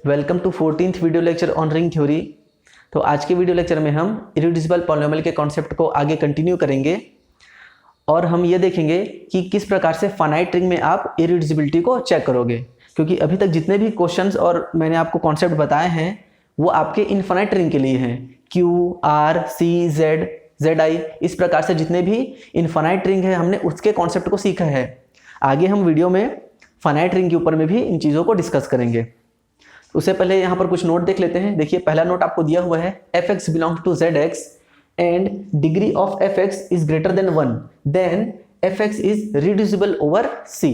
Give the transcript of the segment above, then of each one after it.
Welcome to 14th video lecture on ring theory. तो आज के वीडियो लेक्चर में हम इरिड्यूसिबल पॉलिनोमियल के कॉन्सेप्ट को आगे कंटिन्यू करेंगे और हम ये देखेंगे कि किस प्रकार से फाइनाइट रिंग में आप इरिड्यूसिबिलिटी को चेक करोगे, क्योंकि अभी तक जितने भी क्वेश्चंस और मैंने आपको कॉन्सेप्ट बताए हैं वो आपके इनफाइनाइट रिंग के लिए हैं। Q, R, C, Z, Z I, इस प्रकार से जितने भी इनफाइनाइट रिंग है हमने उसके कॉन्सेप्ट को सीखा है। आगे हम वीडियो में फाइनाइट रिंग के ऊपर में भी इन चीज़ों को डिस्कस करेंगे। उससे पहले यहाँ पर कुछ नोट देख लेते हैं। देखिए, पहला नोट आपको दिया हुआ है, F x belongs to Z x and degree of F x is greater than 1, then F x is reducible over C.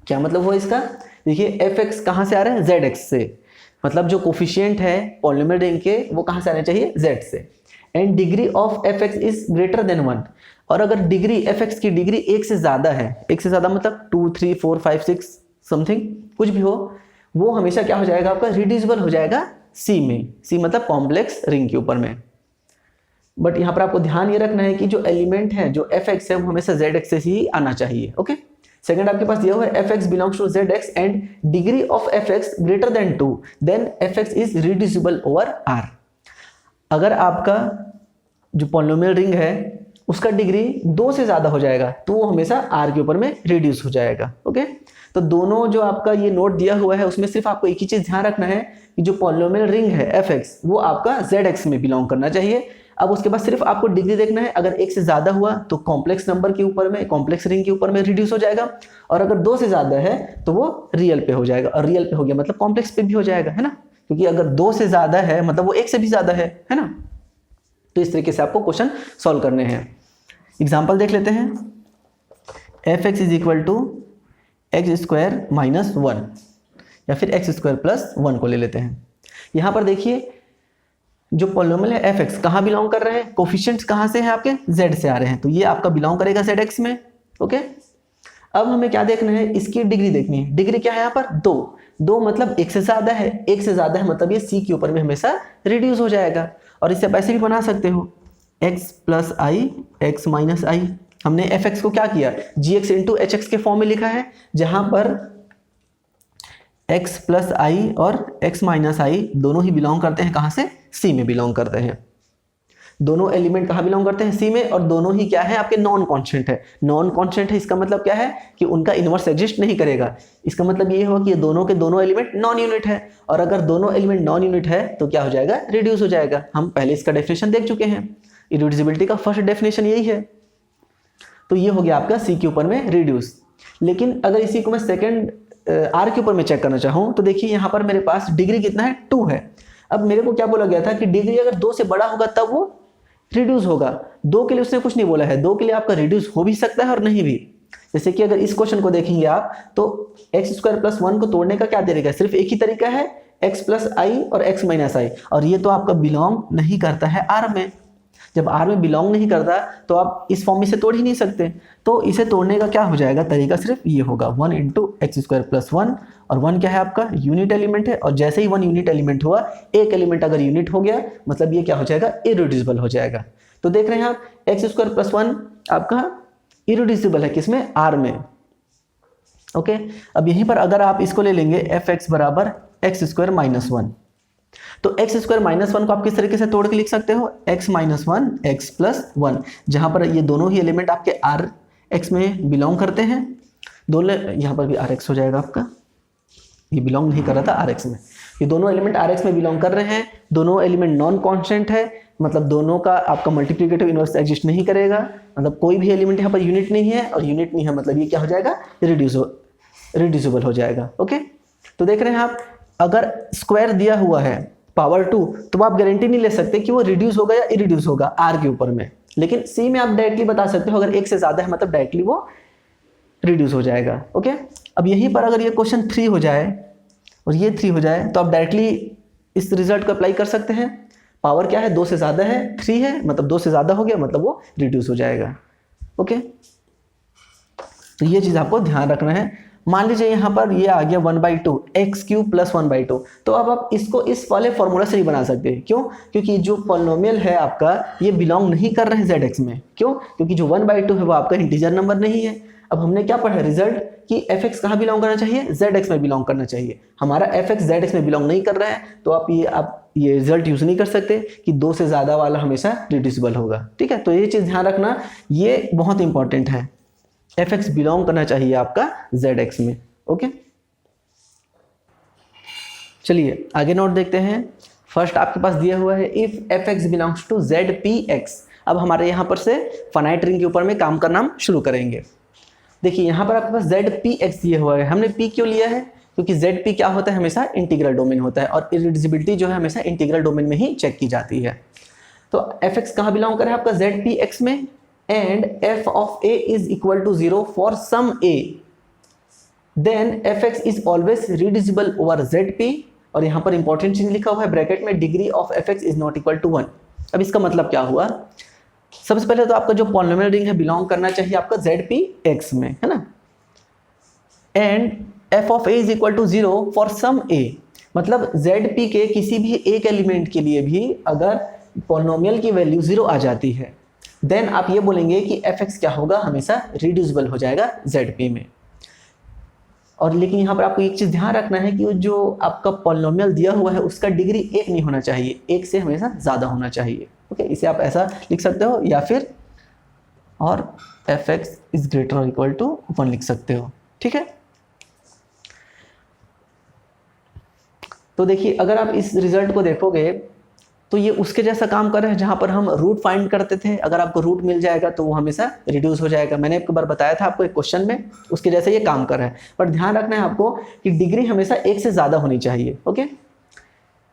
क्या मतलब हुआ इसका? देखिए, एफ एक्स कहाँ से आ रहा है? जेड एक्स से, मतलब जो कोफिशिएंट है पॉलिनोमियल रिंग के वो कहाँ से आने चाहिए? जेड से। And degree of F x is greater than 1, और अगर डिग्री एफ एक्स की डिग्री एक से ज़्यादा है, एक से ज़्यादा मतलब 2, 3, 4, 5, 6 समथिंग कुछ भी हो, वो हमेशा क्या हो जाएगा? आपका रिड्यूसिबल हो जाएगा सी में। सी मतलब कॉम्प्लेक्स रिंग के ऊपर में। बट यहाँ पर आपको ध्यान ये रखना है कि जो एलिमेंट है, जो एफ एक्स है, वो हमेशा जेड एक्स से ही आना चाहिए। ओके। सेकंड आपके पास दिया हुआ है, F x belongs to Z x and degree of F x greater than 2, then F x is reducible over R. अगर आपका जो पॉलिनोमियल रिंग है उसका डिग्री 2 से ज़्यादा हो जाएगा तो वो हमेशा आर के ऊपर में रिड्यूस हो जाएगा। ओके। तो दोनों जो आपका ये नोट दिया हुआ है उसमें सिर्फ आपको एक ही चीज़ ध्यान रखना है कि जो पॉलिनोमियल रिंग है एफ एक्स वो आपका जेड एक्स में बिलोंग करना चाहिए। अब उसके बाद सिर्फ आपको डिग्री देखना है, अगर 1 से ज़्यादा हुआ तो कॉम्प्लेक्स नंबर के ऊपर में, कॉम्प्लेक्स रिंग के ऊपर में रिड्यूस हो जाएगा, और अगर 2 से ज़्यादा है तो वो रियल पे हो जाएगा, और रियल पे हो गया मतलब कॉम्प्लेक्स पे भी हो जाएगा, है ना, क्योंकि अगर 2 से ज़्यादा है मतलब वो 1 से भी ज़्यादा है ना। तो इस तरीके से आपको क्वेश्चन सॉल्व करने हैं। एग्जाम्पल देख लेते हैं। F x is equal to x square minus 1, या फिर एक्स स्क्वायर प्लस 1 को ले लेते हैं। यहाँ पर देखिए, जो पॉलिनोमियल है एफ एक्स कहाँ बिलोंग कर रहे हैं? कोफिशिएंट्स कहाँ से हैं? आपके जेड से आ रहे हैं, तो ये आपका बिलोंग करेगा जेड एक्स में। ओके। अब हमें क्या देखना है? इसकी डिग्री देखनी है। डिग्री क्या है यहाँ पर? 2 मतलब 1 से ज़्यादा है, 1 से ज़्यादा है मतलब ये सी के ऊपर में हमेशा रिड्यूस हो जाएगा। और इससे पैसे भी बना सकते हो, एक्स प्लस आई एक्स माइनस आई। हमने एफ एक्स को क्या किया? जी एक्स इंटू एच एक्स के फॉर्म में लिखा है, जहां पर एक्स प्लस आई और एक्स माइनस आई दोनों ही बिलोंग करते हैं कहाँ से? सी में बिलोंग करते हैं। दोनों एलिमेंट कहाँ बिलोंग करते हैं? सी में, और दोनों ही क्या है? आपके नॉन कॉन्स्टेंट है। नॉन कॉन्स्टेंट है, इसका मतलब क्या है कि उनका इनवर्स एग्जिस्ट नहीं करेगा। इसका मतलब ये होगा कि ये दोनों के दोनों एलिमेंट नॉन यूनिट है, और अगर दोनों एलिमेंट नॉन यूनिट है तो क्या हो जाएगा? रिड्यूस हो जाएगा। हम पहले इसका डेफिनेशन देख चुके हैं, इरिड्यूसिबिलिटी का फर्स्ट डेफिनेशन यही है। तो ये हो गया आपका सी के ऊपर में रिड्यूस। लेकिन अगर इसी को मैं सेकंड आर के ऊपर में चेक करना चाहूँ तो देखिए, यहाँ पर मेरे पास डिग्री कितना है? 2 है। अब मेरे को क्या बोला गया था कि डिग्री अगर 2 से बड़ा होगा तब वो रिड्यूस होगा। 2 के लिए उसने कुछ नहीं बोला है, 2 के लिए आपका रिड्यूस हो भी सकता है और नहीं भी। जैसे कि अगर इस क्वेश्चन को देखेंगे आप तो एक्स स्क्वायर प्लस 1 को तोड़ने का क्या तरीका है? सिर्फ एक ही तरीका है, एक्स प्लस आई और एक्स माइनस आई, और ये तो आपका बिलोंग नहीं करता है आर में। जब आर में बिलोंग नहीं करता तो आप इस फॉर्म में से तोड़ ही नहीं सकते। तो इसे तोड़ने का क्या हो जाएगा? तरीका सिर्फ ये होगा, 1 इंटू एक्स स्क्वायर प्लस 1, और 1 क्या है? आपका यूनिट एलिमेंट है, और जैसे ही 1 यूनिट एलिमेंट हुआ, एक एलिमेंट अगर यूनिट हो गया मतलब ये क्या हो जाएगा? इरिड्यूसिबल हो जाएगा। तो देख रहे हैं आप, एक्स स्क्वायर प्लस 1 आपका इरिड्यूसिबल है किसमें? आर में। ओके। अब यहीं पर अगर आप इसको ले लेंगे, एफ एक्स बराबर एक्स स्क्वायर माइनस 1, तो एक्स स्क्वायर माइनस 1 को आप किस तरीके से तोड़ के लिख सकते हो? एक्स माइनस 1 एक्स प्लस 1, जहां पर ये दोनों ही एलिमेंट आपके आर एक्स में बिलोंग करते हैं। दोनों, यहाँ पर भी आर एक्स हो जाएगा आपका, ये बिलोंग नहीं कर रहा था आर एक्स में। ये दोनों एलिमेंट आर एक्स में बिलोंग कर रहे हैं, दोनों एलिमेंट नॉन कॉन्स्टेंट है, मतलब दोनों का आपका मल्टीप्लिकेटिव इनवर्स एग्जिस्ट नहीं करेगा, मतलब कोई भी एलिमेंट यहाँ पर यूनिट नहीं है, और यूनिट नहीं है मतलब ये क्या हो जाएगा? रिड्यूसिबल हो जाएगा। ओके। तो देख रहे हैं आप, अगर स्क्वायर दिया हुआ है पावर 2 तो आप गारंटी नहीं ले सकते कि वो रिड्यूस होगा या इरिड्यूस होगा आर के ऊपर में, लेकिन सी में आप डायरेक्टली बता सकते हो, अगर 1 से ज़्यादा है मतलब डायरेक्टली वो रिड्यूस हो जाएगा। ओके। अब यहीं पर अगर ये क्वेश्चन 3 हो जाए और ये 3 हो जाए तो आप डायरेक्टली इस रिजल्ट को अप्लाई कर सकते हैं। पावर क्या है? 2 से ज़्यादा है, 3 है, मतलब 2 से ज़्यादा हो गया मतलब वो रिड्यूस हो जाएगा। ओके। तो ये चीज़ आपको ध्यान रखना है। मान लीजिए यहाँ पर ये आ गया 1/2 एक्स क्यूब प्लस 1/2, तो अब आप इसको इस वाले फॉर्मूला से नहीं बना सकते। क्यों? क्योंकि जो पॉलिनोमियल है आपका ये बिलोंग नहीं कर रहे हैं जेड एक्स में। क्यों? क्योंकि जो 1/2 है वो आपका इंटीजर नंबर नहीं है। अब हमने क्या पढ़ा? रिजल्ट कि fx कहाँ बिलोंग करना चाहिए, zx में बिलोंग करना चाहिए। हमारा fx zx में बिलोंग नहीं कर रहा है, तो आप ये रिजल्ट यूज नहीं कर सकते कि 2 से ज़्यादा वाला हमेशा रिड्यूसिबल होगा। ठीक है, तो ये चीज़ ध्यान रखना, ये बहुत इंपॉर्टेंट है। fx बिलोंग करना चाहिए आपका zx में। ओके, चलिए आगे नोट देखते हैं। फर्स्ट आपके पास दिया हुआ है if fx belongs to zpx। अब हमारे यहाँ पर से फाइनाइट रिंग के ऊपर में काम करना हम शुरू करेंगे। देखिए यहाँ पर आपके पास zpx दिया हुआ है। हमने p क्यों लिया है, क्योंकि zp क्या होता है, हमेशा इंटीग्रल डोमेन होता है, और इरिड्यूसिबिलिटी जो है हमेशा इंटीग्रल डोमेन में ही चेक की जाती है। तो fx कहाँ बिलोंग करे आपका zpx में, and f of a is equal to 0 for some a, then fx is always reducible over zp। और यहाँ पर इंपॉर्टेंट चीज लिखा हुआ है ब्रैकेट में, degree of fx is not equal to 1। अब इसका मतलब क्या हुआ, सबसे पहले तो आपका जो पॉलिनोमियल रिंग है बिलोंग करना चाहिए आपका zpx में, है ना। And f of a is equal to 0 for some a, मतलब zp के किसी भी एक एलिमेंट के लिए भी अगर पॉलिनोमियल की वैल्यू 0 आ जाती है, देन आप ये बोलेंगे कि fx क्या होगा, हमेशा रिड्यूसिबल हो जाएगा zp में। और लेकिन यहाँ पर आपको एक चीज़ ध्यान रखना है कि जो आपका पॉलिनोमियल दिया हुआ है उसका डिग्री 1 नहीं होना चाहिए, 1 से हमेशा ज़्यादा होना चाहिए। ओके, इसे आप ऐसा लिख सकते हो, या फिर और fx इज ग्रेटर और इक्वल टू 1 लिख सकते हो। ठीक है, तो देखिए अगर आप इस रिजल्ट को देखोगे तो ये उसके जैसा काम कर रहा है जहां पर हम रूट फाइंड करते थे। अगर आपको रूट मिल जाएगा तो वो हमेशा रिड्यूस हो जाएगा। मैंने एक बार बताया था आपको एक क्वेश्चन में, उसके जैसे ये काम कर रहा है। पर ध्यान रखना है आपको कि डिग्री हमेशा 1 से ज़्यादा होनी चाहिए। ओके,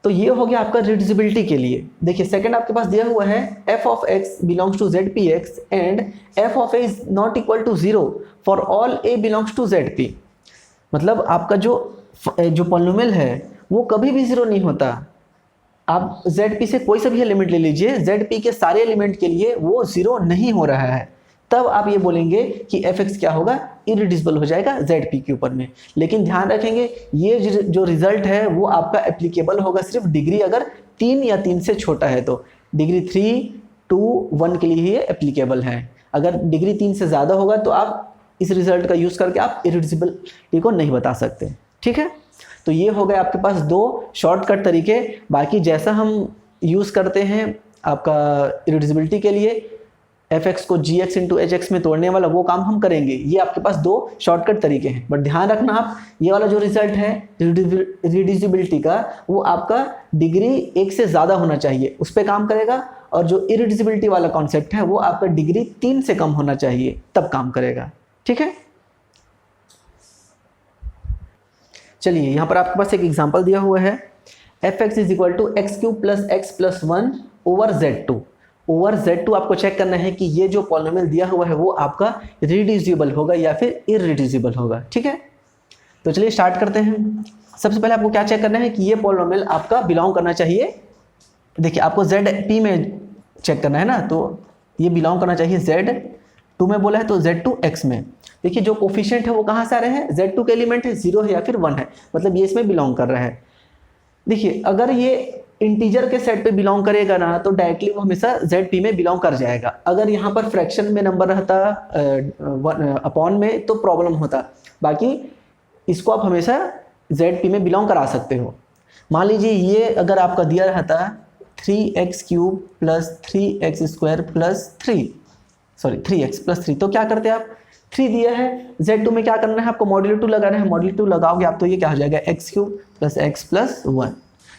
तो ये हो गया आपका रिड्यूसिबिलिटी के लिए। देखिए सेकंड आपके पास दिया हुआ है f of x belongs to zpx and f of a is not equal to 0 for all a belongs to zp। मतलब आपका जो पॉलिनोमियल है वो कभी भी 0 नहीं होता। आप zp से कोई सा भी एलिमेंट ले लीजिए, zp के सारे एलिमेंट के लिए वो 0 नहीं हो रहा है, तब आप ये बोलेंगे कि fx क्या होगा, इरिड्यूसिबल हो जाएगा zp के ऊपर में। लेकिन ध्यान रखेंगे ये जो रिजल्ट है वो आपका एप्लीकेबल होगा सिर्फ डिग्री अगर 3 या 3 से छोटा है, तो डिग्री 3, 2, 1 के लिए ही ये एप्लीकेबल है। अगर डिग्री 3 से ज़्यादा होगा तो आप इस रिजल्ट का यूज़ करके आप इरिड्यूसिबिलिटी को नहीं बता सकते। ठीक है, तो ये हो गए आपके पास 2 शॉर्टकट तरीके। बाकी जैसा हम यूज़ करते हैं आपका इरिड्यूसिबिलिटी के लिए, fx को gx इंटू hx में तोड़ने वाला वो काम हम करेंगे। ये आपके पास 2 शॉर्टकट तरीके हैं। बट ध्यान रखना आप, ये वाला जो रिजल्ट है रिड्यूसिबिलिटी का, वो आपका डिग्री 1 से ज़्यादा होना चाहिए, उस पर काम करेगा। और जो इरिड्यूसिबिलिटी वाला कॉन्सेप्ट है वो आपका डिग्री 3 से कम होना चाहिए, तब काम करेगा। ठीक है, चलिए यहाँ पर आपके पास एक एग्जांपल दिया हुआ है, fx is equal to x cube plus x plus 1 over z2। Over z2 आपको चेक करना है कि ये जो पॉलिनोमियल दिया हुआ है वो आपका रिड्यूसिबल होगा या फिर इरिड्यूसिबल होगा। ठीक है, तो चलिए स्टार्ट करते हैं। सबसे पहले आपको क्या चेक करना है कि ये पॉलिनोमियल आपका बिलोंग करना चाहिए। देखिए आपको zp में चेक करना है ना, तो ये बिलोंग करना चाहिए z2 में बोला है तो z2x में। देखिए जो कोफिशिएंट है वो कहाँ से आ रहे हैं, z2 के एलिमेंट है, 0 है या फिर 1 है, मतलब ये इसमें बिलोंग कर रहा है। देखिए अगर ये इंटीजर के सेट पे बिलोंग करेगा ना तो डायरेक्टली वो हमेशा zp में बिलोंग कर जाएगा। अगर यहाँ पर फ्रैक्शन में नंबर रहता अपॉन में तो प्रॉब्लम होता, बाकी इसको आप हमेशा zp में बिलोंग करा सकते हो। मान लीजिए ये अगर आपका दिया रहता 3x cube plus 3x square plus 3x plus 3, तो क्या करते आप, 3 दिया है, z2 में क्या करना है आपको, मॉड्यूलो 2 लगाना है। मॉड्यूलो 2 लगाओगे आप तो ये क्या हो जाएगा, x cube plus x plus 1।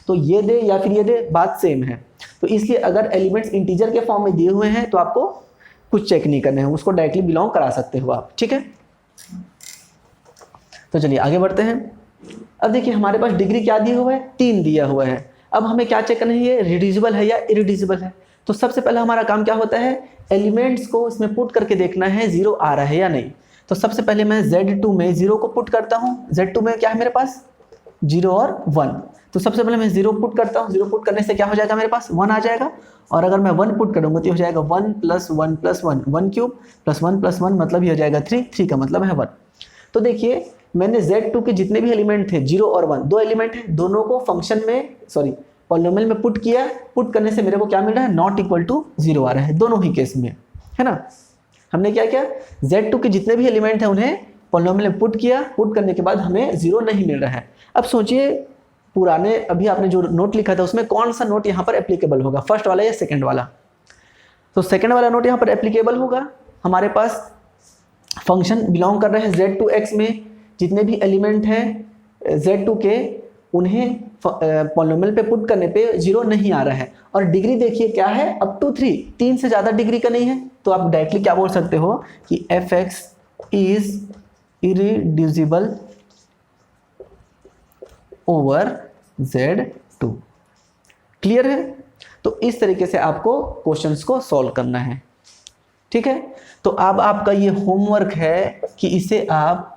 तो ये दे या फिर ये दे, बात सेम है। तो इसलिए अगर एलिमेंट्स इंटीजर के फॉर्म में दिए हुए हैं तो आपको कुछ चेक नहीं करना है, उसको डायरेक्टली बिलोंग करा सकते हो आप। ठीक है, तो चलिए आगे बढ़ते हैं। अब देखिए हमारे पास डिग्री क्या दिया हुआ है, 3 दिया हुआ है। अब हमें क्या चेक करना है, ये रिड्यूसिबल है या इरिड्यूसिबल है। तो सबसे पहला हमारा काम क्या होता है, एलिमेंट्स को इसमें पुट करके देखना है 0 आ रहा है या नहीं। तो सबसे पहले मैं z2 में 0 को पुट करता हूँ। z2 में क्या है मेरे पास, 0 और 1। तो सबसे पहले मैं 0 पुट करता हूँ। 0 पुट करने से क्या हो जाएगा, मेरे पास 1 आ जाएगा। और अगर मैं 1 पुट करूँगा तो हो जाएगा 1 plus 1 plus 1, 1 cube plus 1 plus 1 मतलब ये हो जाएगा 3, 3 का मतलब है 1। तो देखिए मैंने z2 के जितने भी एलिमेंट थे 0 और 1, 2 एलिमेंट है, दोनों को फंक्शन में पॉलिनोमियल में पुट किया। पुट करने से मेरे को क्या मिल रहा है, नॉट इक्वल टू 0 आ रहा है दोनों ही केस में, है ना। हमने क्या किया, z2 के जितने भी एलिमेंट हैं उन्हें पॉलिनोमियल में पुट किया, पुट करने के बाद हमें 0 नहीं मिल रहा है। अब सोचिए पुराने अभी आपने जो नोट लिखा था उसमें कौन सा नोट यहाँ पर एप्लीकेबल होगा, फर्स्ट वाला या सेकंड वाला? तो सेकंड वाला नोट यहाँ पर एप्लीकेबल होगा। हमारे पास फंक्शन बिलोंग कर रहे हैं z2x में, जितने भी एलिमेंट हैं z2 के उन्हें पॉलिनोमियल पे पुट करने पे 0 नहीं आ रहा है। और डिग्री देखिए क्या है, अप टू 3, 3 से ज़्यादा डिग्री का नहीं है। तो आप डायरेक्टली क्या बोल सकते हो कि fx is irreducible over z2। Clear है? तो इस तरीके से आपको क्वेश्चंस को सॉल्व करना है, ठीक है। तो अब आपका ये होमवर्क है कि इसे आप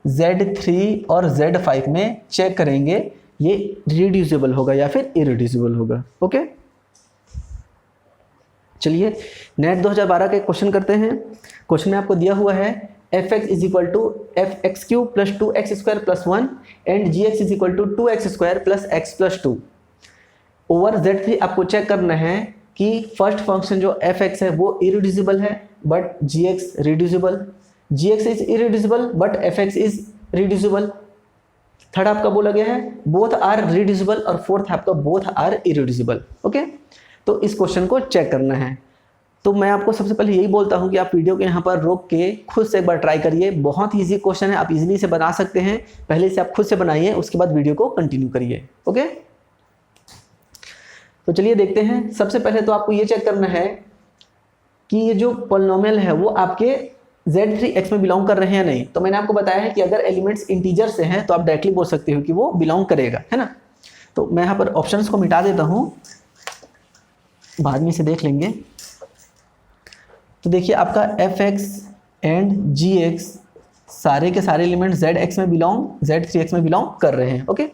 Z3 और Z5 में चेक करेंगे, ये रिड्यूसिबल होगा या फिर इरिड्यूसिबल होगा। ओके, चलिए नेट 2012 के क्वेश्चन करते हैं। क्वेश्चन में आपको दिया हुआ है fx is equal to fx cube plus 2x square plus 1 and gx is equal to 2x square plus x plus 2 over Z3। आपको चेक करना है कि फर्स्ट फंक्शन जो fx है वो इरिड्यूसिबल है but gx reducible, gx is irreducible but fx is reducible. Third आपका बोला गया है बोथ आर रिड्यूसिबल और फोर्थ आपका बोथ आर इरिड्यूसिबल। ओके, तो इस क्वेश्चन को चेक करना है। तो मैं आपको सबसे पहले यही बोलता हूं कि आप वीडियो को यहाँ पर रोक के खुद से एक बार ट्राई करिए। बहुत ही ईजी क्वेश्चन है, आप इजीली से बना सकते हैं। पहले से आप खुद से बनाइए, उसके बाद वीडियो को कंटिन्यू करिए। ओके, तो चलिए देखते हैं। सबसे पहले तो आपको ये चेक करना है कि ये जो पॉलिनोमियल है वो आपके Z3x में बिलोंग कर रहे हैं या नहीं। तो मैंने आपको बताया है कि अगर एलिमेंट्स इंटीजर से हैं तो आप डायरेक्टली बोल सकते हो कि वो बिलोंग करेगा, है ना। तो मैं यहाँ पर ऑप्शंस को मिटा देता हूँ, बाद में से देख लेंगे। तो देखिए आपका fx एंड gx सारे के सारे एलिमेंट zx में बिलोंग, Z3x में बिलोंग कर रहे हैं। ओके,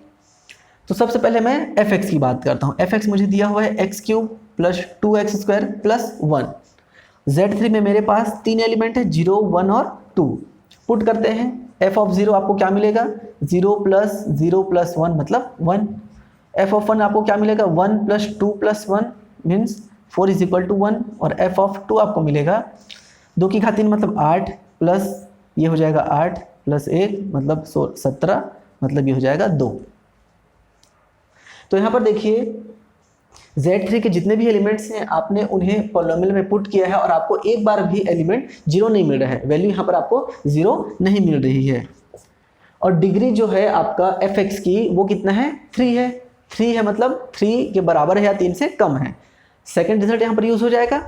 तो सबसे पहले मैं fx की बात करता हूँ। fx मुझे दिया हुआ है x cube plus 2x square plus 1। Z3 में मेरे पास 3 एलिमेंट है 0, 1 और 2। पुट करते हैं, f ऑफ 0 आपको क्या मिलेगा 0 प्लस 0 प्लस 1 मतलब 1। f ऑफ 1 आपको क्या मिलेगा 1 plus 2 plus 1 means 4 is equal to 1। और f ऑफ 2 आपको मिलेगा 2 की घात 3 मतलब 8 प्लस ये हो जाएगा 8 प्लस 1 मतलब 17 मतलब ये हो जाएगा 2। तो यहाँ पर देखिए Z3 के जितने भी एलिमेंट्स हैं आपने उन्हें पॉलिनोमियल में पुट किया है और आपको एक बार भी एलिमेंट 0 नहीं मिल रहा है, वैल्यू यहाँ पर आपको 0 नहीं मिल रही है। और डिग्री जो है आपका fx की वो कितना है 3 है। 3 है मतलब 3 के बराबर है या 3 से कम है। सेकंड रिजल्ट यहाँ पर यूज हो जाएगा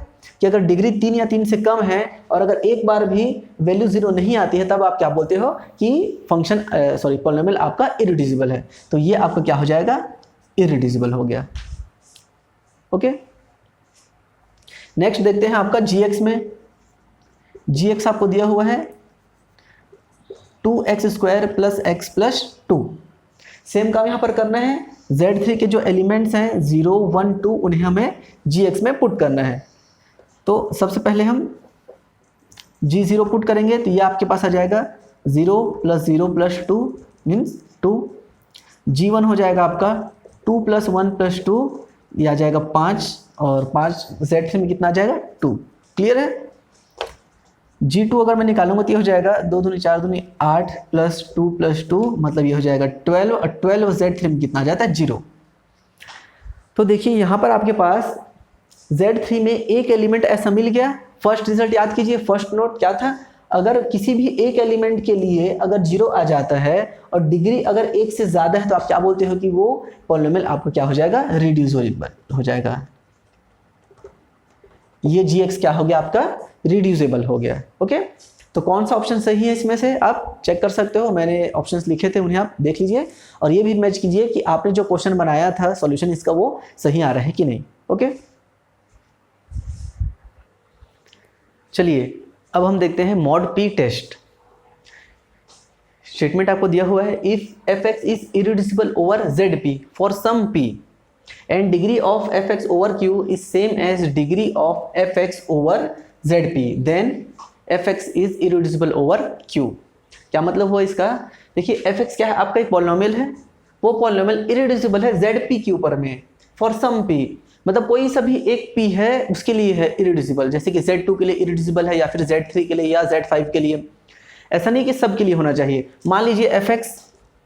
कि अगर डिग्री 3 या 3 से कम है और अगर एक बार भी वैल्यू 0 नहीं आती है तब आप क्या बोलते हो कि फंक्शन पॉलिनोमियल आपका इरिड्यूसिबल है। तो ये आपका क्या हो जाएगा इरिड्यूसिबल हो गया। ओके, नेक्स्ट देखते हैं आपका gx में। gx आपको दिया हुआ है 2x square plus x plus 2। Same काम यहाँ पर करना है। Z3 के जो एलिमेंट्स हैं 0, 1, 2 उन्हें हमें gx में पुट करना है। तो सबसे पहले हम g0 पुट करेंगे तो ये आपके पास आ जाएगा 0 प्लस 0 प्लस 2 मीन्स 2। g1 हो जाएगा आपका 2 प्लस 1 प्लस 2 ये आ जाएगा 5 और 5 Z3 में कितना आ जाएगा 2। क्लियर है? G2 अगर मैं निकालूंगा तो ये हो जाएगा 2 दूनी 4 दूनी 8 प्लस 2 प्लस 2 मतलब ये हो जाएगा 12 और 12 Z3 में कितना आ जाता है 0। तो देखिए यहाँ पर आपके पास Z3 में एक एलिमेंट ऐसा मिल गया। फर्स्ट रिजल्ट याद कीजिए, फर्स्ट नोट क्या था, अगर किसी भी एक एलिमेंट के लिए अगर 0 आ जाता है और डिग्री अगर 1 से ज़्यादा है तो आप क्या बोलते हो कि वो पॉलिनोमियल आपको क्या हो जाएगा रिड्यूसिबल हो जाएगा। ये gx क्या हो गया आपका रिड्यूसिबल हो गया। ओके, तो कौन सा ऑप्शन सही है इसमें से आप चेक कर सकते हो। मैंने ऑप्शंस लिखे थे उन्हें आप देख लीजिए और ये भी मैच कीजिए कि आपने जो क्वेश्चन बनाया था सॉल्यूशन इसका वो सही आ रहा है कि नहीं। ओके, चलिए अब हम देखते हैं मॉड p टेस्ट। स्टेटमेंट आपको दिया हुआ है if fx is irreducible over zp for some p and degree of fx over q is same as degree of fx over zp then fx is irreducible over q। क्या मतलब हुआ इसका, देखिए fx क्या है आपका एक पॉलिनोमियल है, वो पॉलिनोमियल इरिड्यूसिबल है zp के ऊपर में फॉर सम p मतलब कोई सा भी एक p है उसके लिए है इरिड्यूसिबल, जैसे कि z2 के लिए इरिड्यूसिबल है या फिर z3 के लिए या z5 के लिए। ऐसा नहीं कि सब के लिए होना चाहिए। मान लीजिए fx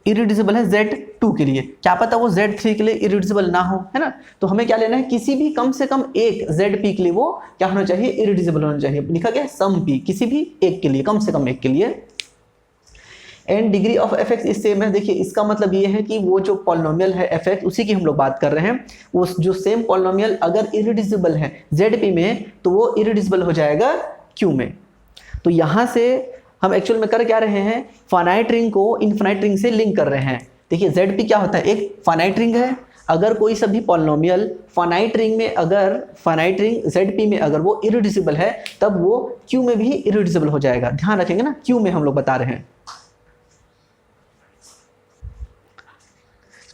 इरिड्यूसिबल है Z2 के लिए, क्या पता वो Z3 के लिए इरिड्यूसिबल ना हो, है ना। तो हमें क्या लेना है, किसी भी कम से कम एक ZP के लिए वो क्या होना चाहिए, इरिड्यूसिबल होना चाहिए। लिखा गया सम P, किसी भी एक के लिए, कम से कम एक के लिए। एंड डिग्री ऑफ fx इस सेम है। देखिए इसका मतलब ये है कि वो जो पॉलिनोमियल है fx, उसी की हम लोग बात कर रहे हैं। वो जो सेम पॉलिनोमियल अगर इरिड्यूसिबल है ZP में, तो वो इरिड्यूसिबल हो जाएगा Q में। तो यहाँ से हम एक्चुअल में कर क्या रहे हैं, फाइनाइट रिंग को इनफाइनाइट रिंग से लिंक कर रहे हैं। देखिए ZP क्या होता है, एक फाइनाइट रिंग है। अगर कोई सभी पॉलिनोमियल फाइनाइट रिंग में, अगर फाइनाइट रिंग ZP में अगर वो इरिड्यूसिबल है, तब वो Q में भी इरिड्यूसिबल हो जाएगा। ध्यान रखेंगे ना, Q में हम लोग बता रहे हैं।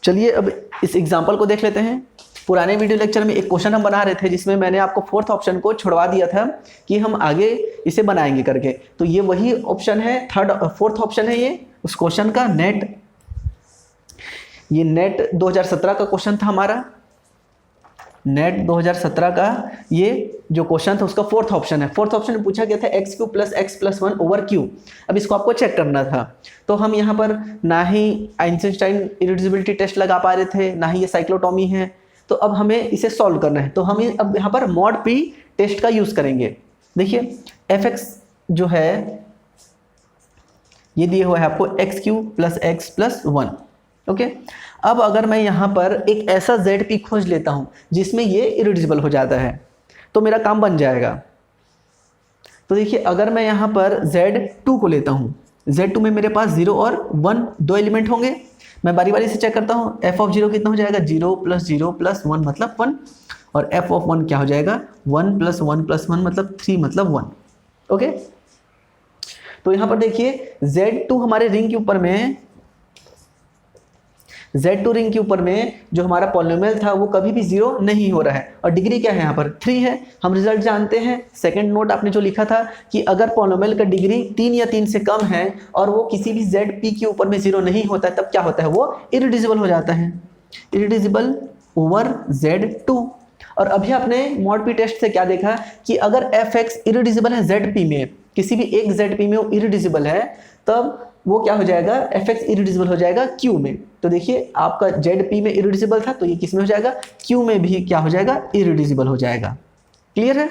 चलिए अब इस एग्जाम्पल को देख लेते हैं। पुराने वीडियो लेक्चर में एक क्वेश्चन हम बना रहे थे जिसमें मैंने आपको फोर्थ ऑप्शन को छुड़वा दिया था कि हम आगे इसे बनाएंगे करके। तो ये वही ऑप्शन है, फोर्थ ऑप्शन है ये उस क्वेश्चन का। ये नेट 2017 का क्वेश्चन था हमारा। नेट 2017 का ये जो क्वेश्चन था उसका फोर्थ ऑप्शन है। फोर्थ ऑप्शन में पूछा गया था x³ + x+1 ओवर q। अब इसको आपको चेक करना था। तो हम यहाँ पर ना ही आइंस्टाइन इरिड्यूसिबिलिटी टेस्ट लगा पा रहे थे, ना ही ये साइक्लोटॉमी है। तो अब हमें इसे सॉल्व करना है। तो हम अब यहाँ पर mod p टेस्ट का यूज़ करेंगे। देखिए fx जो है ये दिए हुआ है आपको x³ + x+1। ओके, अब अगर मैं यहाँ पर एक ऐसा ZP खोज लेता हूँ जिसमें ये इरिड्यूसिबल हो जाता है, तो मेरा काम बन जाएगा। तो देखिए अगर मैं यहाँ पर Z2 को लेता हूँ, Z2 में मेरे पास 0 और 1 दो एलिमेंट होंगे। मैं बारी बारी से चेक करता हूँ। f(0) कितना हो जाएगा, 0 + 0 + 1 मतलब 1, और f(1) क्या हो जाएगा, 1 + 1 + 1 मतलब 3 मतलब 1। ओके, तो यहाँ पर देखिए Z2 हमारे रिंग के ऊपर में, Z2 रिंग के ऊपर में जो हमारा पॉलिनोमियल था वो कभी भी 0 नहीं हो रहा है। और डिग्री क्या है, यहाँ पर 3 है। हम रिजल्ट जानते हैं, सेकंड नोट आपने जो लिखा था कि अगर पॉलिनोमियल का डिग्री 3 या 3 से कम है और वो किसी भी ZP के ऊपर में 0 नहीं होता है, तब क्या होता है, वो इरिड्यूसिबल हो जाता है, इरिड्यूसिबल ओवर Z2। और अभी आपने mod p टेस्ट से क्या देखा कि अगर fx इरिड्यूसिबल है ZP में, किसी भी एक ZP में वो इरिड्यूसिबल है, तब वो क्या हो जाएगा, fx इरिड्यूसिबल हो जाएगा Q में। तो देखिए आपका ZP में इरिड्यूसिबल था, तो ये किस में हो जाएगा, Q में भी क्या हो जाएगा, इरिड्यूसिबल हो जाएगा। क्लियर है।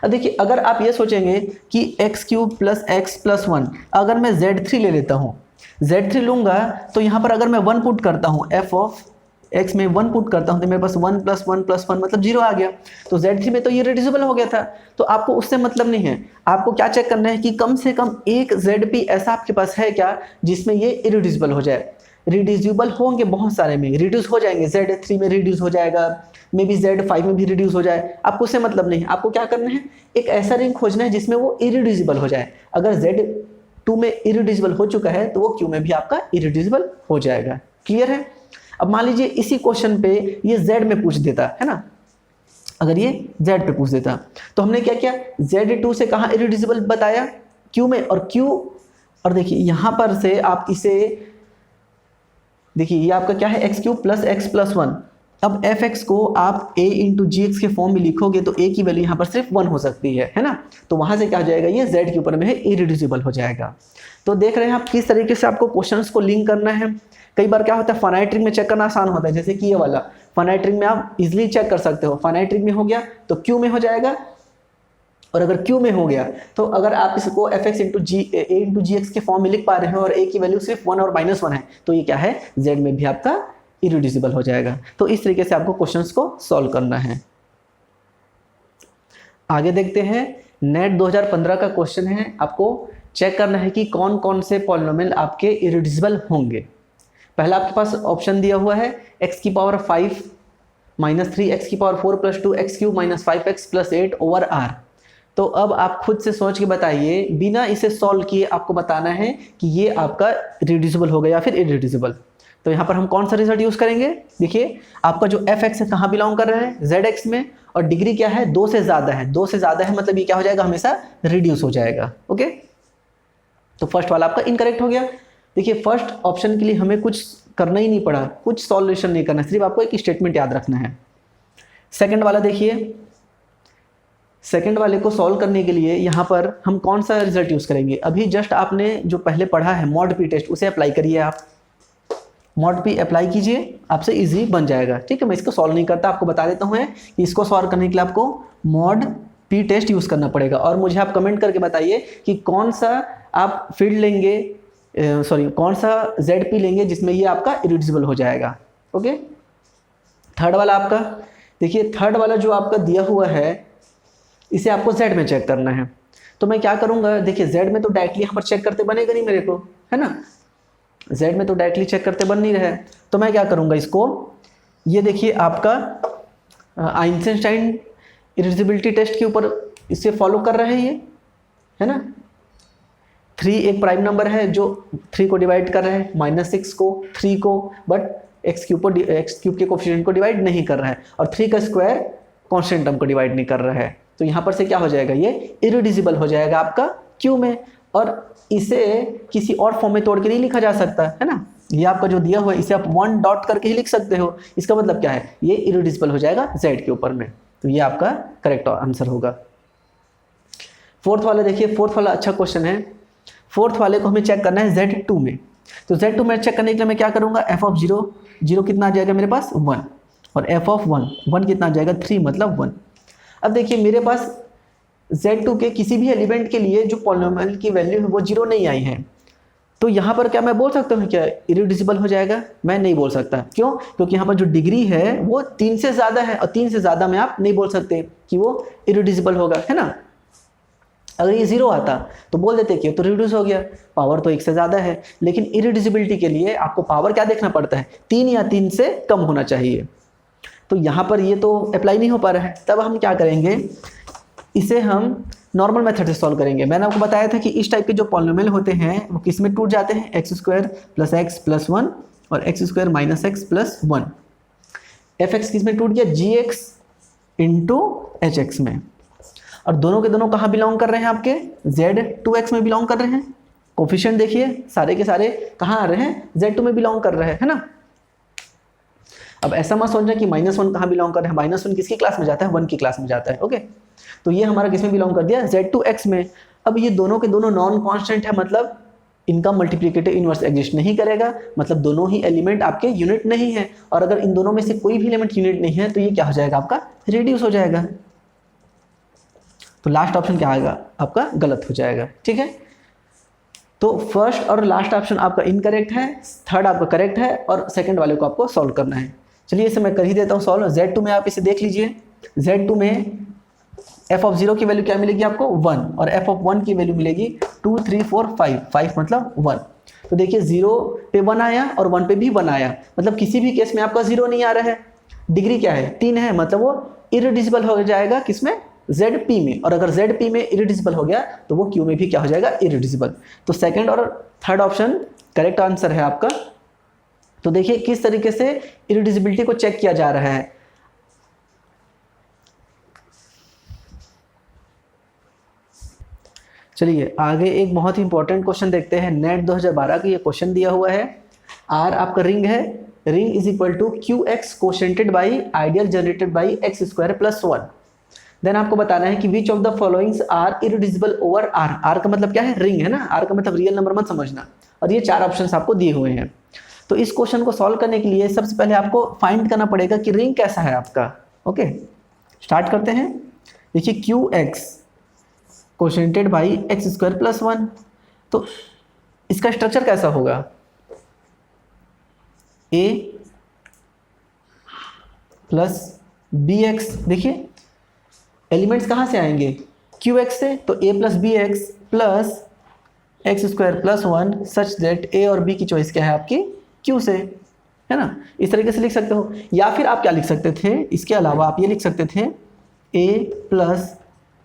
अब देखिए अगर आप ये सोचेंगे कि x³ + x+1, अगर मैं Z3 ले लेता हूँ, Z3 लूंगा तो यहाँ पर अगर मैं 1 पुट करता हूँ, f(x) में 1 पुट करता हूँ, तो मेरे पास 1 + 1 + 1 मतलब 0 आ गया। तो Z3 में तो ये इरिड्यूसिबल हो गया था। तो आपको उससे मतलब नहीं है, आपको क्या चेक करना है कि कम से कम एक ZP ऐसा आपके पास है क्या जिसमें ये इरिड्यूसिबल हो जाए। रिड्यूसिबल होंगे बहुत सारे में, रिड्यूस हो जाएंगे, Z3 में रिड्यूस हो जाएगा, मे बी Z5 में भी रिड्यूस हो जाए, आपको उससे मतलब नहीं है। आपको क्या करना है, एक ऐसा रिंग खोजना है जिसमें वो इरिड्यूसिबल हो जाए। अगर Z2 में इरिड्यूसिबल हो चुका है तो वो Q में भी आपका इरिड्यूसिबल हो जाएगा। क्लियर है। अब मान लीजिए इसी क्वेश्चन पे ये Z में पूछ देता है ना, अगर ये Z पे पूछ देता, तो हमने क्या किया, Z2 से कहाँ इरिड्यूसिबल बताया, Q में, और Q, और देखिए यहाँ पर से आप इसे देखिए ये आपका क्या है, x³ + x+1। अब fx को आप a × gx के फॉर्म में लिखोगे तो a की वैल्यू यहाँ पर सिर्फ 1 हो सकती है ना। तो वहाँ से क्या हो जाएगा, ये z के ऊपर में है, इरिड्यूसिबल हो जाएगा। तो देख रहे हैं आप किस तरीके से आपको क्वेश्चंस को लिंक करना है। कई बार क्या होता है, फाइनाइट रिंग में चेक करना आसान होता है, जैसे कि ये वाला फाइनाइट रिंग में आप इजिली चेक कर सकते हो। फाइनाइट रिंग में हो गया तो Q में हो जाएगा, और अगर Q में हो गया तो अगर आप इसको fx × a × gx के फॉर्म में लिख पा रहे हो और a की वैल्यू सिर्फ 1 और -1 है, तो ये क्या है, z में भी आपका इरिड्यूसिबल हो जाएगा। तो इस तरीके से आपको क्वेश्चंस को सॉल्व करना है। आगे देखते हैं, नेट 2015 का क्वेश्चन है। आपको चेक करना है कि कौन कौन से पॉलिनोमियल आपके इरिड्यूसिबल होंगे। पहला आपके पास ऑप्शन दिया हुआ है x⁵ - 3 x⁴ + 2 x³ - 5x + 8 over r। तो अब आप खुद से सोच के बताइए, बिना इसे सॉल्व किए आपको बताना है कि ये आपका रिड्यूसिबल होगा या फिर इरिड्यूसिबल। तो यहाँ पर हम कौन सा रिजल्ट यूज़ करेंगे, देखिए आपका जो fx है कहाँ बिलोंग कर रहा है, zx में, और डिग्री क्या है, 2 से ज़्यादा है। 2 से ज़्यादा है मतलब ये क्या हो जाएगा, हमेशा रिड्यूस हो जाएगा। ओके, तो फर्स्ट वाला आपका इनकरेक्ट हो गया। देखिए फर्स्ट ऑप्शन के लिए हमें कुछ करना ही नहीं पड़ा, कुछ सॉल्यूशन नहीं करना, सिर्फ आपको एक स्टेटमेंट याद रखना है। सेकंड वाला देखिए, सेकंड वाले को सॉल्व करने के लिए यहाँ पर हम कौन सा रिजल्ट यूज़ करेंगे? अभी जस्ट आपने जो पहले पढ़ा है मॉड पी टेस्ट, उसे अप्लाई करिए आप। मॉड पी अप्लाई कीजिए, आपसे इजी बन जाएगा। ठीक है, मैं इसको सॉल्व नहीं करता, आपको बता देता हूँ कि इसको सॉल्व करने के लिए आपको मॉड पी टेस्ट यूज़ करना पड़ेगा। और मुझे आप कमेंट करके बताइए कि कौन सा आप फील्ड लेंगे, कौन सा ZP लेंगे जिसमें ये आपका इरिड्यूसिबल हो जाएगा। ओके, थर्ड वाला आपका देखिए, थर्ड वाला जो आपका दिया हुआ है इसे आपको Z में चेक करना है। तो मैं क्या करूँगा, देखिए Z में तो डायरेक्टली यहाँ पर चेक करते बनेगा नहीं मेरे को, है ना। Z में तो डायरेक्टली चेक करते बन नहीं रहा है, तो मैं क्या करूँगा इसको, ये देखिए आपका आइंस्टाइन इरिड्यूसिबिलिटी टेस्ट के ऊपर इसे फॉलो कर रहे हैं ये, है ना। 3 एक प्राइम नंबर है जो 3 को डिवाइड कर रहा है, -6 को, 3 को, बट एक्स क्यूब के कोफिशिएंट को डिवाइड नहीं कर रहा है, और 3 का स्क्वायर कांस्टेंट टर्म को डिवाइड नहीं कर रहा है। तो यहाँ पर से क्या हो जाएगा, ये इरिड्यूसिबल हो जाएगा आपका Q में, और इसे किसी और फॉर्म में तोड़ के नहीं लिखा जा सकता, है ना। ये आपका जो दिया हुआ है इसे आप 1 डॉट करके ही लिख सकते हो। इसका मतलब क्या है, ये इरिड्यूसिबल हो जाएगा Z के ऊपर में। तो ये आपका करेक्ट आंसर होगा। फोर्थ वाला देखिए, फोर्थ वाला अच्छा क्वेश्चन है। फोर्थ वाले को हमें चेक करना है Z2 में। तो Z2 में चेक करने के लिए मैं क्या करूँगा, f(0) कितना आ जाएगा मेरे पास 1, और f(1) कितना आ जाएगा 3, मतलब 1। अब देखिए मेरे पास Z2 के किसी भी एलिमेंट के लिए जो पॉलिनोमियल की वैल्यू है वो 0 नहीं आई है। तो यहाँ पर क्या मैं बोल सकता हूँ क्या इरिड्यूसिबल हो जाएगा? मैं नहीं बोल सकता। क्यों? क्योंकि यहाँ पर जो डिग्री है वो 3 से ज़्यादा है, और 3 से ज़्यादा में आप नहीं बोल सकते कि वो इरिड्यूसिबल होगा, है ना। अगर ये 0 आता तो बोल देते कि तो रिड्यूस हो गया, पावर तो 1 से ज़्यादा है। लेकिन इरिड्यूसिबिलिटी के लिए आपको पावर क्या देखना पड़ता है, 3 या 3 से कम होना चाहिए। तो यहाँ पर ये तो अप्लाई नहीं हो पा रहा है। तब हम क्या करेंगे, इसे हम नॉर्मल मेथड से सॉल्व करेंगे। मैंने आपको बताया था कि इस टाइप के जो पॉलिनोमियल होते हैं वो किस में टूट जाते हैं, x² + x + 1 और x² - x + 1। fx किस में टूट गया, gx × hx में। और दोनों के दोनों कहाँ बिलोंग कर रहे हैं, आपके Z2x में बिलोंग कर रहे हैं। कोफिशिएंट देखिए सारे के सारे कहाँ आ रहे हैं, Z2 में बिलोंग कर रहे हैं, है ना। अब ऐसा मत सोचना कि -1 कहाँ बिलोंग कर रहे हैं, -1 किसकी क्लास में जाता है, 1 की क्लास में जाता है। ओके, तो ये हमारा किस में बिलोंग कर दिया, Z2x में। अब ये दोनों के दोनों नॉन कांस्टेंट है, मतलब इनका मल्टीप्लिकेटिव इनवर्स एग्जिस्ट नहीं करेगा, मतलब दोनों ही एलिमेंट आपके यूनिट नहीं है। और अगर इन दोनों में से कोई भी एलिमेंट यूनिट नहीं है तो ये क्या हो जाएगा, आपका रिड्यूस हो जाएगा। तो लास्ट ऑप्शन क्या आएगा, आपका गलत हो जाएगा। ठीक है, तो फर्स्ट और लास्ट ऑप्शन आपका इनकरेक्ट है, थर्ड आपका करेक्ट है, और सेकंड वाले को आपको सॉल्व करना है। चलिए इसे मैं कर ही देता हूँ सॉल्व। Z2 में आप इसे देख लीजिए, Z2 में f(0) की वैल्यू क्या मिलेगी आपको 1, और f(1) की वैल्यू मिलेगी 2, 3, 4, 5, 5 मतलब 1। तो देखिए 0 पे 1 आया और 1 पे भी 1 आया, मतलब किसी भी केस में आपका 0 नहीं आ रहा है। डिग्री क्या है, 3 है, मतलब वो इरिड्यूसिबल हो जाएगा किसमें, ZP में। और अगर ZP में इरिड्यूसिबल हो गया तो वो Q में भी क्या हो जाएगा, इरिड्यूसिबल। तो सेकंड और थर्ड ऑप्शन करेक्ट आंसर है आपका। तो देखिए किस तरीके से इरिड्यूसिबिलिटी को चेक किया जा रहा है। चलिए आगे एक बहुत ही इंपॉर्टेंट क्वेश्चन देखते हैं। नेट 2012 का ये क्वेश्चन दिया हुआ है। R आपका रिंग है, ring is equal to QX quotiented by ideal generated by x² + 1। Then आपको बताना है कि which of the followings are irreducible over R। R का मतलब क्या है, रिंग है ना, R का मतलब रियल नंबर मत समझना। और ये 4 ऑप्शंस आपको दिए हुए हैं। तो इस क्वेश्चन को सॉल्व करने के लिए सबसे पहले आपको फाइंड करना पड़ेगा कि रिंग कैसा है आपका। ओके, स्टार्ट करते हैं। देखिए QX कोशेंटेड बाई x² + 1, तो इसका स्ट्रक्चर कैसा होगा, A + bx। देखिए एलिमेंट्स कहाँ से आएंगे, QX से, तो A + bx + x² + 1 such that A और B की चॉइस क्या है आपकी, Q से, है ना। इस तरीके से लिख सकते हो। या फिर आप क्या लिख सकते थे, इसके अलावा आप ये लिख सकते थे A +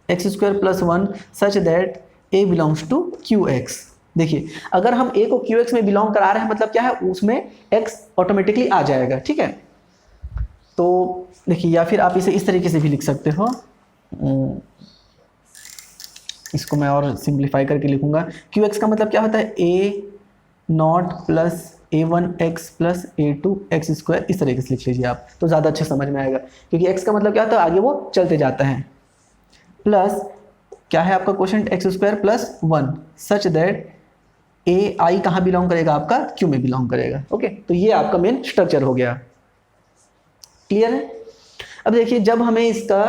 x² + 1 such that A belongs to QX। देखिए अगर हम A को QX में बिलोंग करा रहे हैं मतलब क्या है, उसमें X ऑटोमेटिकली आ जाएगा। ठीक है, तो देखिए या फिर आप इसे इस तरीके से भी लिख सकते हो। इसको मैं और सिंप्लीफाई करके लिखूंगा। QX का मतलब क्या होता है, A0 + A1x + A2x²। इस तरीके से लिख लीजिए आप, तो ज़्यादा अच्छे समझ में आएगा। क्योंकि x का मतलब क्या होता है, आगे वो चलते जाता है। प्लस क्या है आपका question X square plus 1 such that A I कहाँ बिलोंग करेगा, आपका क्यू में बिलोंग करेगा। ओके, तो ये आपका मेन स्ट्रक्चर हो गया। क्लियर है? अब देखिए जब हमें इसका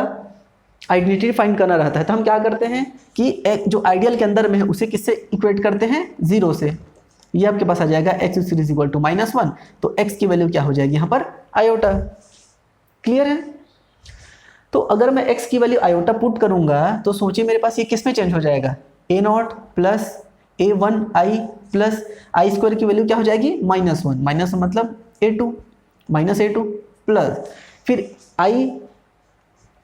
आइडेंटिटी फाइंड करना रहता है तो हम क्या करते हैं कि एक जो आइडियल के अंदर में है उसे किससे इक्वेट करते हैं, 0 से। ये आपके पास आ जाएगा एक्स सीरीज इक्वल टू -1, तो एक्स की वैल्यू क्या हो जाएगी यहाँ पर, आयोटा। क्लियर है? तो अगर मैं x की वैल्यू आयोटा पुट करूंगा तो सोचिए मेरे पास ये किस में चेंज हो जाएगा, a0 प्लस a1i प्लस आई स्क्वायर की वैल्यू क्या हो जाएगी, -1, -1 मतलब a2 -a2 प्लस फिर i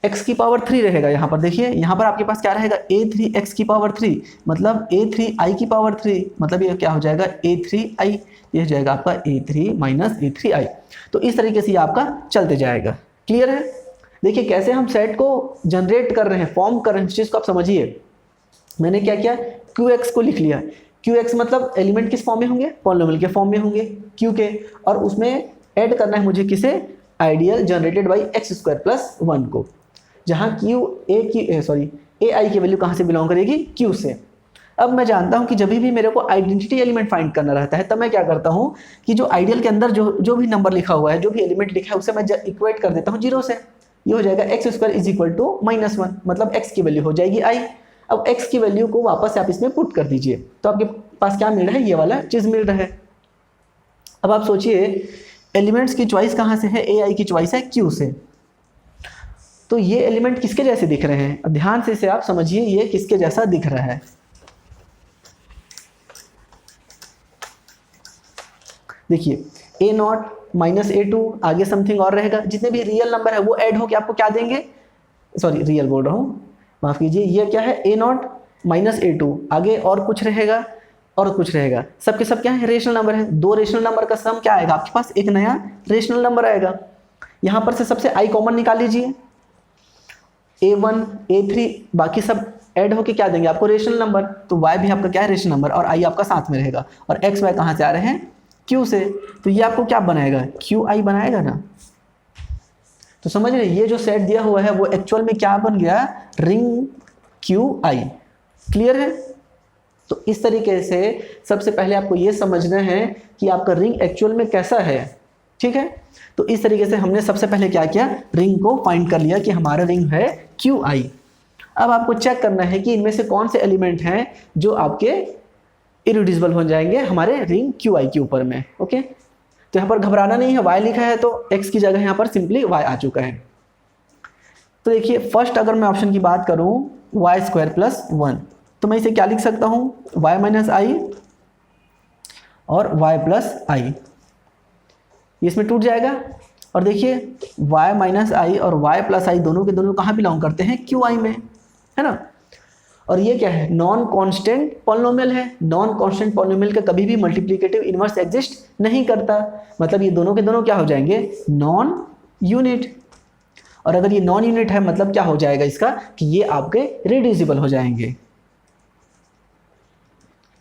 x की पावर 3 रहेगा। यहाँ पर देखिए यहाँ पर आपके पास क्या रहेगा, a3 x की पावर 3 मतलब a3 i की पावर 3 मतलब ये क्या हो जाएगा, a3i, ये हो जाएगा आपका a3 माइनस a3i। तो इस तरीके से ये आपका चलते जाएगा। क्लियर है? देखिए कैसे हम सेट को जनरेट कर रहे हैं, फॉर्म कर रहे हैं, इस चीज़ को आप समझिए। मैंने क्या किया, QX को लिख लिया। QX मतलब एलिमेंट किस फॉर्म में होंगे, पॉलिनोमियल के फॉर्म में होंगे Q के, और उसमें ऐड करना है मुझे किसे, ideal generated by x square plus 1 को, जहाँ ए आई की वैल्यू कहाँ से बिलोंग करेगी, Q से। अब मैं जानता हूँ कि जब भी मेरे को आइडेंटिटी एलिमेंट फाइंड करना रहता है तब मैं क्या करता हूँ कि जो आइडियल के अंदर जो भी नंबर लिखा हुआ है, जो भी एलिमेंट लिखा है उसे मैं इक्वेट कर देता हूँ 0 से। ये हो जाएगा x square is equal to -1 मतलब x की वैल्यू हो जाएगी i। अब x की वैल्यू को वापस आप इसमें पुट कर दीजिए तो आपके पास क्या मिल रहा है, ये वाला चीज़ मिल रहा है। अब आप सोचिए एलिमेंट्स की चॉइस कहाँ से है, ai की चॉइस है Q से। तो ये एलिमेंट किसके जैसे दिख रहे हैं, अब ध्यान से इसे आप समझिए, ये किसके जैसा दिख रहा है। देखिए a0 -a2 आगे समथिंग और रहेगा, जितने भी रियल नंबर है वो ऐड होकर आपको क्या देंगे, सॉरी रियल बोल रहा हूँ, माफ कीजिए, ये क्या है a0 -a2 आगे और कुछ रहेगा और कुछ रहेगा, सबके सब क्या है, रेशनल नंबर है। दो रेशनल नंबर का सम क्या आएगा आपके पास, एक नया रेशनल नंबर आएगा। यहाँ पर से सबसे i कॉमन निकाल लीजिए, a1 a3 बाकी सब ऐड होके क्या देंगे आपको, रेशनल नंबर। तो y भी आपका क्या है, रेशनल नंबर, और i आपका साथ में रहेगा, और x y कहाँ से आ रहे हैं, Q से। तो ये आपको क्या बनाएगा, QI बनाएगा ना। तो समझ रहे, ये जो सेट दिया हुआ है वो एक्चुअल में क्या बन गया, रिंग QI। क्लियर है? तो इस तरीके से सबसे पहले आपको ये समझना है कि आपका रिंग एक्चुअल में कैसा है। ठीक है, तो इस तरीके से हमने सबसे पहले क्या किया, रिंग को फाइंड कर लिया कि हमारा रिंग है QI। अब आपको चेक करना है कि इनमें से कौन से एलिमेंट हैं जो आपके इरिड्यूसिबल हो जाएंगे हमारे रिंग QI के ऊपर में। ओके, तो यहाँ पर घबराना नहीं है, y लिखा है तो x की जगह यहाँ पर सिंपली y आ चुका है। तो देखिए फर्स्ट अगर मैं ऑप्शन की बात करूँ y² + 1, तो मैं इसे क्या लिख सकता हूँ, y - i और y + i, इसमें टूट जाएगा। और देखिए y - i और y + i दोनों के दोनों कहाँ बिलोंग करते हैं, QI में, है ना। और ये क्या है, नॉन कांस्टेंट पॉलिनोमियल है। नॉन कांस्टेंट पॉलिनोमियल का कभी भी मल्टीप्लिकेटिव इनवर्स एग्जिस्ट नहीं करता, मतलब ये दोनों के दोनों क्या हो जाएंगे, नॉन यूनिट। और अगर ये नॉन यूनिट है मतलब क्या हो जाएगा इसका, कि ये आपके रिड्यूसिबल हो जाएंगे।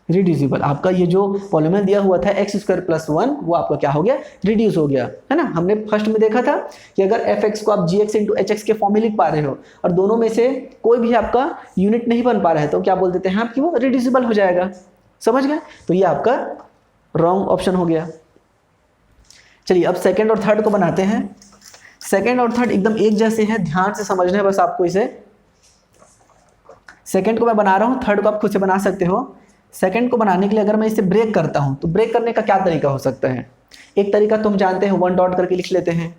रिड्यूसिबल, आपका ये जो पॉलिनोमियल दिया हुआ था x² + 1 वो आपका क्या हो गया, रिड्यूस हो गया, है ना। हमने फर्स्ट में देखा था कि अगर fx को आप gx × hx के फॉर्म में लिख पा रहे हो और दोनों में से कोई भी आपका यूनिट नहीं बन पा रहा है तो क्या बोल देते हैं आपकी, वो रिड्यूसिबल हो जाएगा। समझ गए? तो ये आपका रॉन्ग ऑप्शन हो गया। चलिए अब सेकेंड और थर्ड को बनाते हैं। सेकेंड और थर्ड एकदम एक जैसे हैं, ध्यान से समझना है बस आपको इसे। सेकेंड को मैं बना रहा हूँ, थर्ड को आप खुद से बना सकते हो। सेकंड को बनाने के लिए अगर मैं इसे ब्रेक करता हूं तो ब्रेक करने का क्या तरीका हो सकता है, एक तरीका तो हम जानते हैं 1 डॉट करके लिख लेते हैं।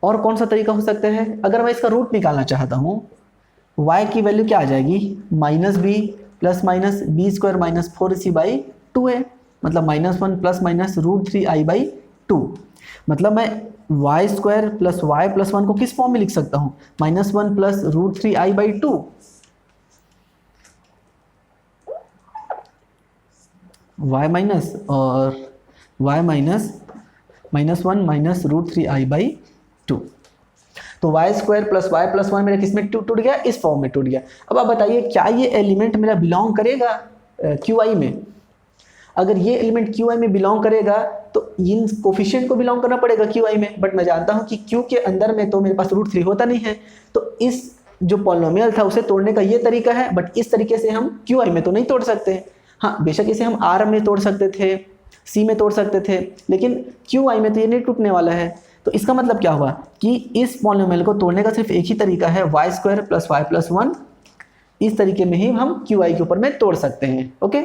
और कौन सा तरीका हो सकता है, अगर मैं इसका रूट निकालना चाहता हूं, y की वैल्यू क्या आ जाएगी, -b ± b² - 4ac/2 है, मतलब -1 ± √3i/2। मतलब मैं y² + y + 1 को किस फॉर्म में लिख सकता हूं, -1 + √3i/2। y माइनस और y माइनस -1 - √3i/2। तो y² + y + 1 मेरा किस में टूट गया, इस फॉर्म में टूट गया। अब आप बताइए क्या ये एलिमेंट मेरा बिलोंग करेगा QI में। अगर ये एलिमेंट QI में बिलोंग करेगा तो इन कोफिशिएंट को बिलोंग करना पड़ेगा QI में, बट मैं जानता हूं कि Q के अंदर में तो मेरे पास √3 होता नहीं है, तो इस जो पॉलिनोमियल था उसे तोड़ने का ये तरीका है, बट इस तरीके से हम क्यू आई में तो नहीं तोड़ सकते। हाँ बेशक इसे हम आर में तोड़ सकते थे, सी में तोड़ सकते थे, लेकिन क्यू आई में तो ये नहीं टूटने वाला है। तो इसका मतलब क्या हुआ कि इस पॉलिनोमियल को तोड़ने का सिर्फ एक ही तरीका है, y square plus y plus 1। इस तरीके में ही हम क्यू आई के ऊपर में तोड़ सकते हैं। ओके,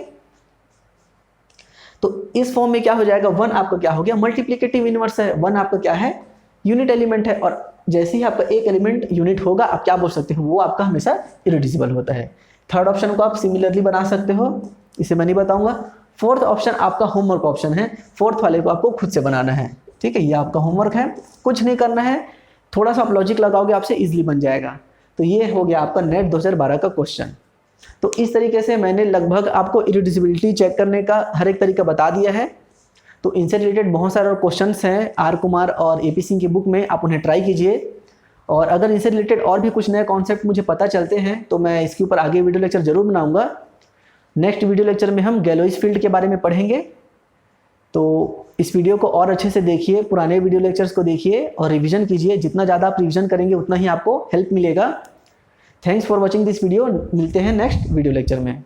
तो इस फॉर्म में क्या हो जाएगा, 1 आपका क्या हो गया, मल्टीप्लिकेटिव इनवर्स है। 1 आपका क्या है, यूनिट एलिमेंट है, और जैसे ही आपका एक एलिमेंट यूनिट होगा आप क्या बोल सकते हो, वो आपका हमेशा इरेड्यूसिबल होता है। थर्ड ऑप्शन को आप सिमिलरली बना सकते हो, इसे मैं नहीं बताऊंगा। फोर्थ ऑप्शन आपका होमवर्क ऑप्शन है, फोर्थ वाले को आपको खुद से बनाना है। ठीक है, ये आपका होमवर्क है, कुछ नहीं करना है, थोड़ा सा आप लॉजिक लगाओगे आपसे इजीली बन जाएगा। तो ये हो गया आपका नेट 2012 का क्वेश्चन। तो इस तरीके से मैंने लगभग आपको इरेड्यूसिबिलिटी चेक करने का हर एक तरीका बता दिया है। तो इनसे रिलेटेड बहुत सारे क्वेश्चंस हैं आर कुमार और एपी सिंह की बुक में, आप उन्हें ट्राई कीजिए। और अगर इनसे रिलेटेड और भी कुछ नए कॉन्सेप्ट मुझे पता चलते हैं तो मैं इसके ऊपर आगे वीडियो लेक्चर जरूर बनाऊंगा। नेक्स्ट वीडियो लेक्चर में हम गैलोइस फील्ड के बारे में पढ़ेंगे। तो इस वीडियो को और अच्छे से देखिए, पुराने वीडियो लेक्चर्स को देखिए और रिवीजन कीजिए। जितना ज़्यादा आप रिवीजन करेंगे उतना ही आपको हेल्प मिलेगा। Thanks for watching this video. मिलते हैं नेक्स्ट वीडियो लेक्चर में।